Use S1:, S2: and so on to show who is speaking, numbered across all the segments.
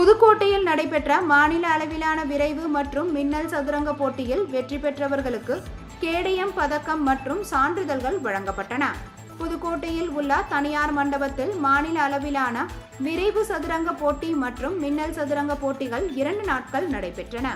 S1: புதுக்கோட்டையில் நடைபெற்ற மாநில அளவிலான விரைவு மற்றும் மின்னல் சதுரங்க போட்டியில் வெற்றி பெற்றவர்களுக்கு கேடயம் பதக்கம் மற்றும் சான்றிதழ்கள் வழங்கப்பட்டன. புதுக்கோட்டையில் உள்ள தனியார் மண்டபத்தில் மாநில அளவிலான விரைவு சதுரங்க போட்டி மற்றும் மின்னல் சதுரங்க போட்டிகள் 2 நாட்கள் நடைபெற்றன.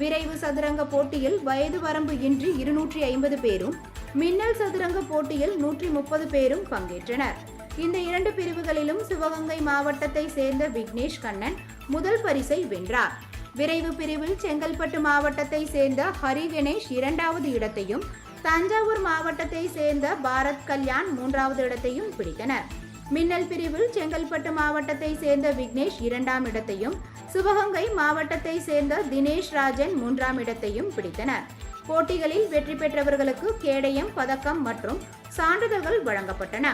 S1: விரைவு சதுரங்க போட்டியில் வயது வரம்பு இன்றி 250 பேரும், மின்னல் சதுரங்க போட்டியில் 130 பேரும் பங்கேற்றனர். இந்த 2 பிரிவுகளிலும் சிவகங்கை மாவட்டத்தை சேர்ந்த விக்னேஷ் கண்ணன் முதல் பரிசை வென்றார். விரைவு பிரிவில் செங்கல்பட்டு மாவட்டத்தை சேர்ந்த ஹரி கணேஷ் 2வது இடத்தையும், தஞ்சாவூர் மாவட்டத்தை சேர்ந்த பாரத் கல்யாண் 3வது இடத்தையும் பிடித்தனர். மின்னல் பிரிவில் செங்கல்பட்டு மாவட்டத்தை சேர்ந்த விக்னேஷ் 2ஆம் இடத்தையும், சிவகங்கை மாவட்டத்தை சேர்ந்த தினேஷ் ராஜன் 3ஆம் இடத்தையும் பிடித்தனர். போட்டிகளில் வெற்றி பெற்றவர்களுக்கு கேடயம், பதக்கம் மற்றும் சான்றிதழ்கள் வழங்கப்பட்டன.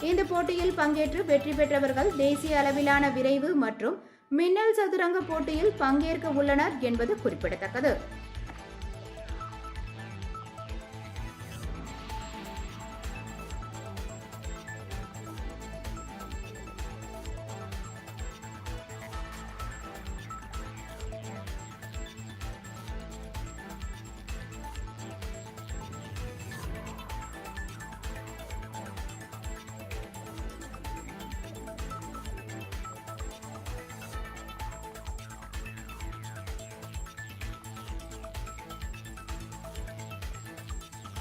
S1: இந்த போட்டியில் பங்கேற்று வெற்றி பெற்றவர்கள் தேசிய அளவிலான விரைவு மற்றும் மின்னல் சதுரங்க போட்டியில் பங்கேற்க உள்ளனர் என்பது குறிப்பிடத்தக்கது.